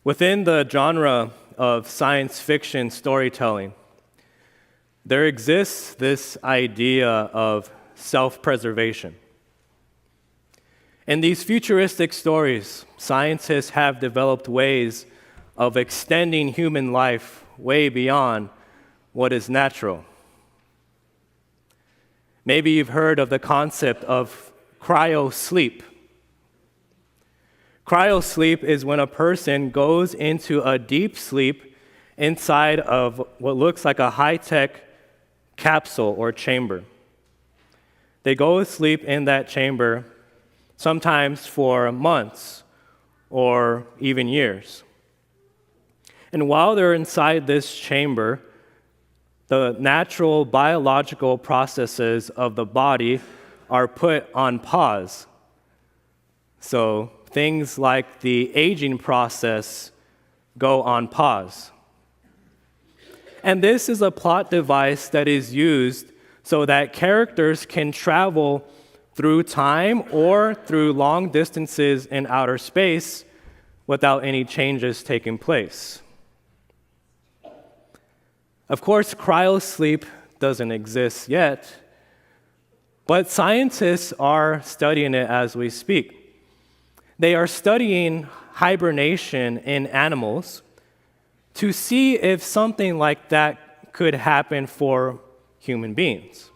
Within the genre of science fiction storytelling, there exists this idea of self-preservation. In these futuristic stories, scientists have developed ways of extending human life way beyond what is natural. Maybe you've heard of the concept of cryosleep. Cryosleep is when a person goes into a deep sleep inside of what looks like a high-tech capsule or chamber. They go to sleep in that chamber sometimes for months or even years. And while they're inside this chamber, the natural biological processes of the body are put on pause. So things like the aging process go on pause. And this is a plot device that is used so that characters can travel through time or through long distances in outer space without any changes taking place. Of course, cryosleep doesn't exist yet, but scientists are studying it as we speak. They are studying hibernation in animals to see if something like that could happen for human beings,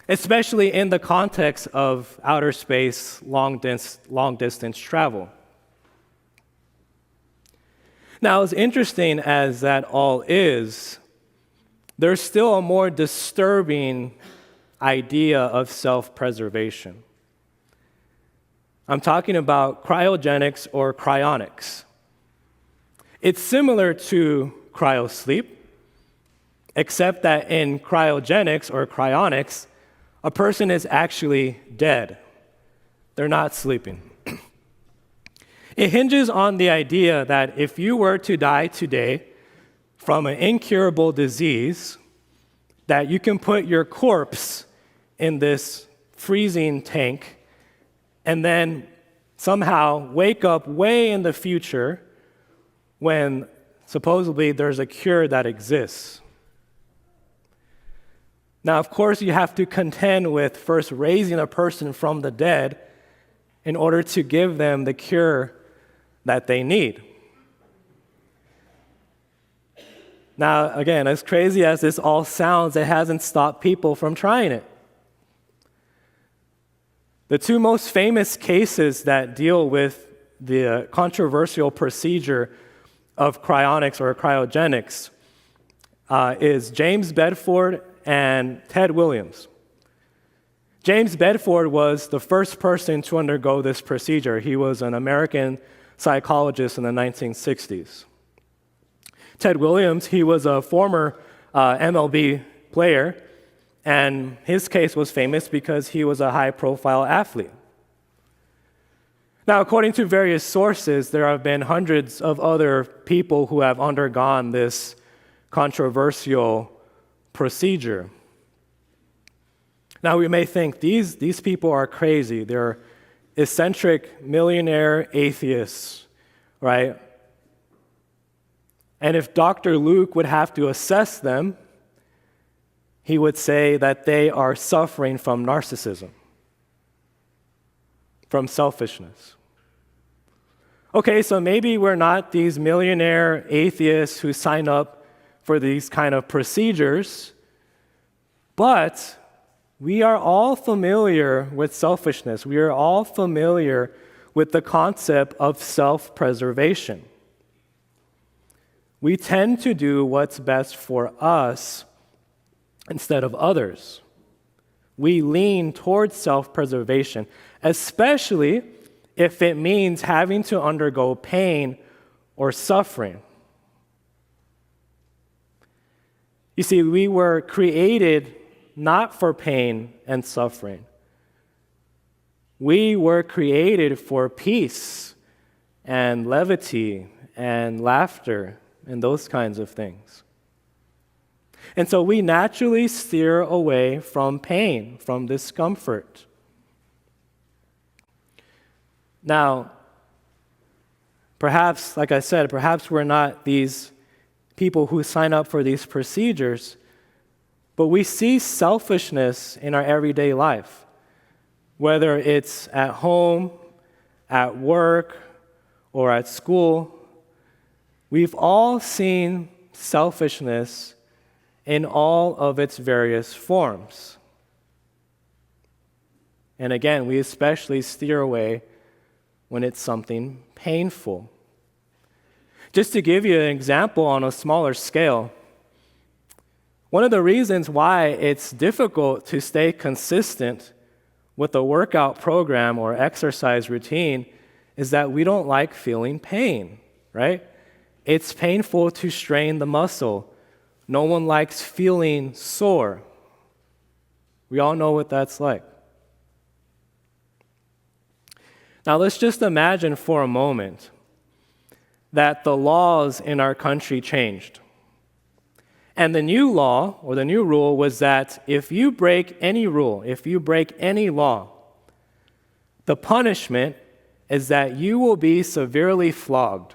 especially in the context of outer space, long-distance travel. Now, as interesting as that all is, there's still a more disturbing idea of self-preservation. I'm talking about cryogenics or cryonics. It's similar to cryosleep, except that in cryogenics or cryonics, a person is actually dead. They're not sleeping. It hinges on the idea that if you were to die today from an incurable disease, that you can put your corpse in this freezing tank and then somehow wake up way in the future when supposedly there's a cure that exists. Now, of course, you have to contend with first raising a person from the dead in order to give them the cure that they need. Now, again, as crazy as this all sounds, it hasn't stopped people from trying it. The two most famous cases that deal with the controversial procedure of cryonics or cryogenics is James Bedford and Ted Williams. James Bedford was the first person to undergo this procedure. He was an American psychologist in the 1960s. Ted Williams, he was a former MLB player, and his case was famous because he was a high-profile athlete. Now, according to various sources, there have been hundreds of other people who have undergone this controversial procedure. Now, we may think these people are crazy. They're eccentric millionaire atheists, right? And if Dr. Luke would have to assess them, he would say that they are suffering from narcissism, from selfishness. Okay, so maybe we're not these millionaire atheists who sign up for these kind of procedures, but we are all familiar with selfishness. We are all familiar with the concept of self-preservation. We tend to do what's best for us instead of others. We lean towards self-preservation, especially if it means having to undergo pain or suffering. You see, we were created not for pain and suffering. We were created for peace and levity and laughter and those kinds of things. And so we naturally steer away from pain, from discomfort. Now, Perhaps, like I said, perhaps we're not these people who sign up for these procedures, but we see selfishness in our everyday life, whether it's at home, at work, or at school. We've all seen selfishness in all of its various forms. And again, we especially steer away when it's something painful. Just to give you an example on a smaller scale, one of the reasons why it's difficult to stay consistent with a workout program or exercise routine is that we don't like feeling pain, right? It's painful to strain the muscle. No one likes feeling sore. We all know what that's like. Now, let's just imagine for a moment that the laws in our country changed. And the new law, or the new rule, was that if you break any rule, if you break any law, the punishment is that you will be severely flogged.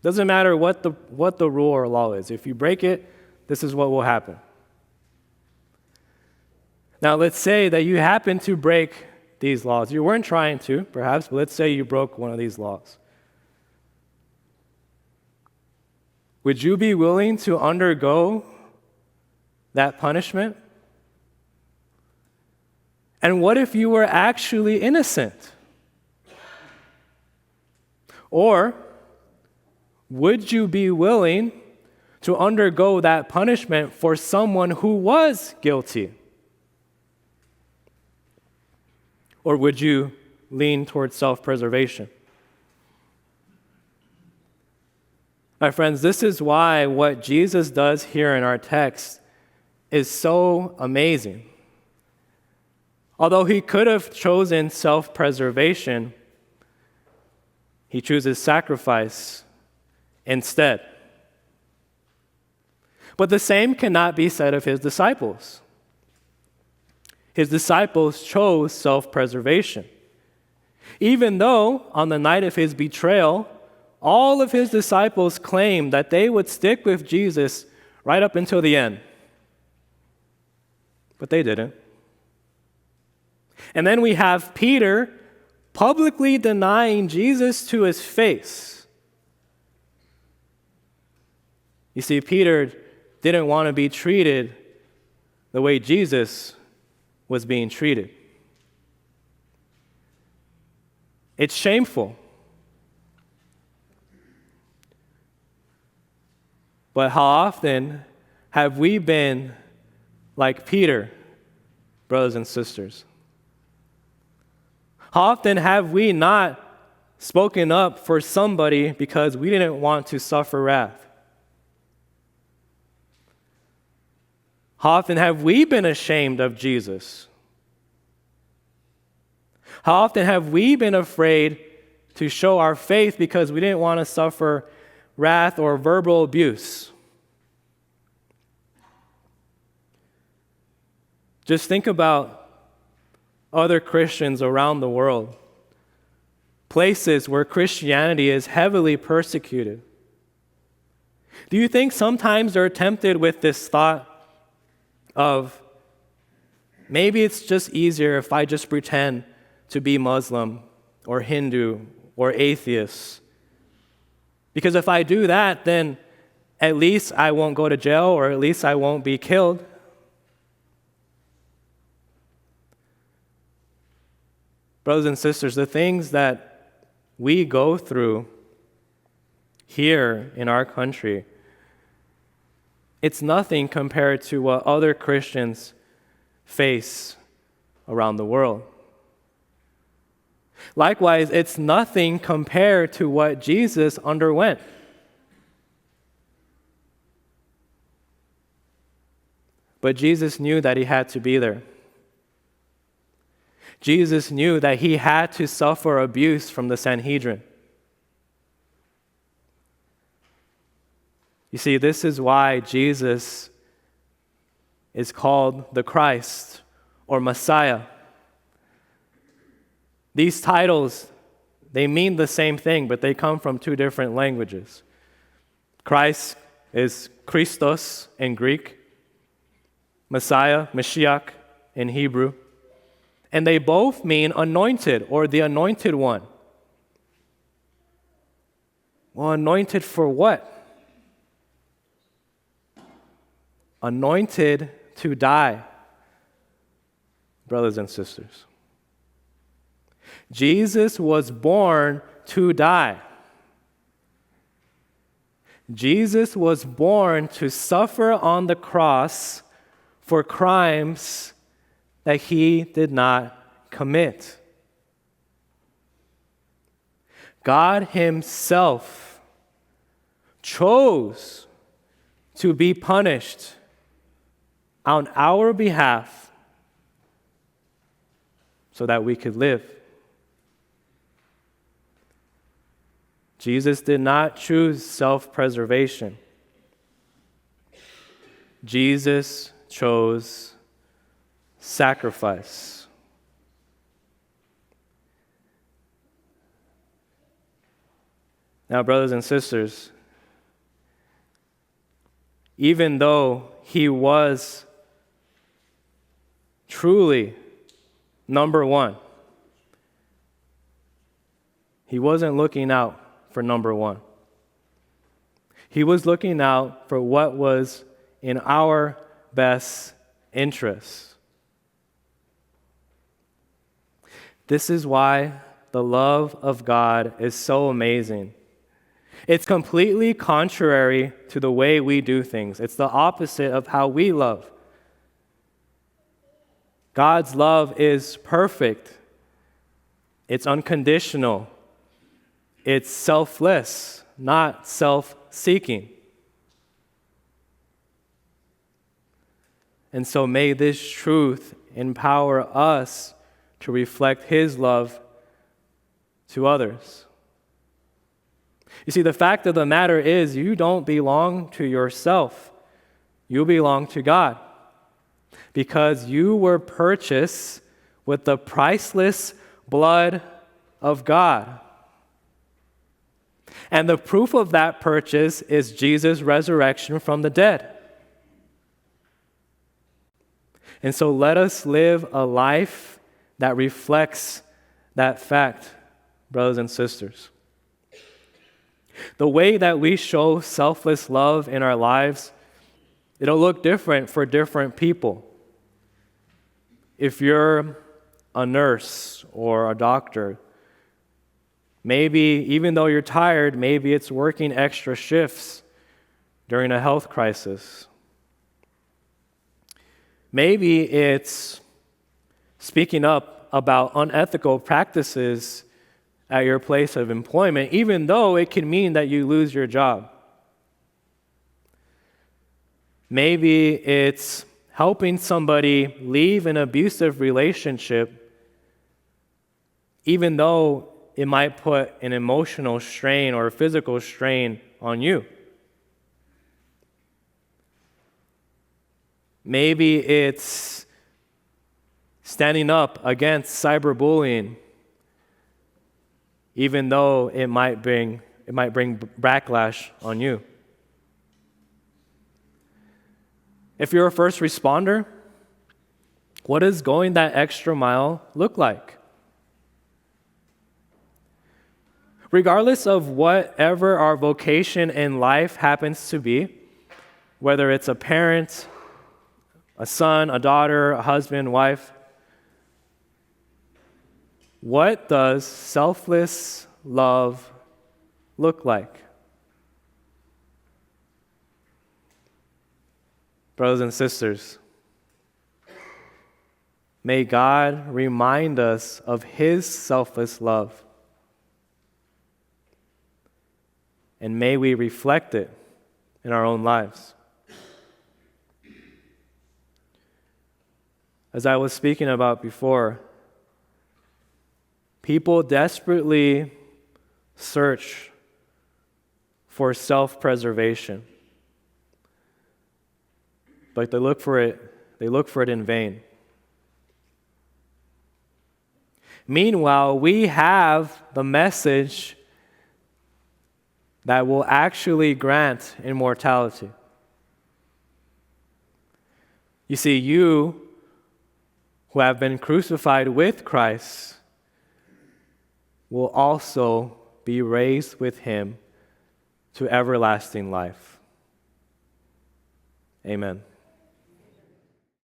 Doesn't matter what the rule or law is. If you break it, this is what will happen. Now, let's say that you happen to break these laws. You weren't trying to, perhaps, but let's say you broke one of these laws. Would you be willing to undergo that punishment? And what if you were actually innocent? Or would you be willing to undergo that punishment for someone who was guilty? Or would you lean towards self-preservation? My friends, this is why what Jesus does here in our text is so amazing. Although he could have chosen self-preservation, he chooses sacrifice instead. But the same cannot be said of his disciples. His disciples chose self-preservation. Even though on the night of his betrayal, all of his disciples claimed that they would stick with Jesus right up until the end. But they didn't. And then we have Peter publicly denying Jesus to his face. You see, Peter didn't want to be treated the way Jesus was being treated. It's shameful. But how often have we been like Peter, brothers and sisters? How often have we not spoken up for somebody because we didn't want to suffer wrath? How often have we been ashamed of Jesus? How often have we been afraid to show our faith because we didn't want to suffer wrath or verbal abuse? Just think about other Christians around the world, places where Christianity is heavily persecuted. Do you think sometimes they're tempted with this thought of, maybe it's just easier if I just pretend to be Muslim or Hindu or atheist? Because if I do that, then at least I won't go to jail, or at least I won't be killed. Brothers and sisters, the things that we go through here in our country, it's nothing compared to what other Christians face around the world. Likewise, it's nothing compared to what Jesus underwent. But Jesus knew that he had to be there. Jesus knew that he had to suffer abuse from the Sanhedrin. You see, this is why Jesus is called the Christ or Messiah. These titles, They mean the same thing, but they come from two different languages. Christ is Christos in Greek, Messiah, Mashiach in Hebrew, and they both mean anointed or the anointed one. Well, anointed for what? Anointed to die, brothers and sisters. Jesus was born to die. Jesus was born to suffer on the cross for crimes that he did not commit. God himself chose to be punished on our behalf so that we could live. Jesus did not choose self-preservation. Jesus chose sacrifice. Now, brothers and sisters, even though he was truly number one, he wasn't looking out for number one. He was looking out for what was in our best interests. This is why the love of God is so amazing. It's completely contrary to the way we do things. It's the opposite of how we love. God's love is perfect. It's unconditional. It's selfless, not self-seeking. And so may this truth empower us to reflect his love to others. You see, the fact of the matter is you don't belong to yourself. You belong to God because you were purchased with the priceless blood of God. And the proof of that purchase is Jesus' resurrection from the dead. And so let us live a life that reflects that fact, brothers and sisters. The way that we show selfless love in our lives, it'll look different for different people. If you're a nurse or a doctor, maybe even though you're tired, maybe it's working extra shifts during a health crisis. Maybe it's speaking up about unethical practices at your place of employment, even though it can mean that you lose your job. Maybe it's helping somebody leave an abusive relationship, even though it might put an emotional strain or a physical strain on you. Maybe it's standing up against cyberbullying, even though it might bring backlash on you. If you're a first responder, what does going that extra mile look like? Regardless of whatever our vocation in life happens to be, whether it's a parent, a son, a daughter, a husband, wife, what does selfless love look like? Brothers and sisters, may God remind us of his selfless love. And may we reflect it in our own lives. As I was speaking about before, people desperately search for self-preservation, but they look for it in vain. Meanwhile, we have the message that will actually grant immortality. You see, you who have been crucified with Christ will also be raised with him to everlasting life. Amen.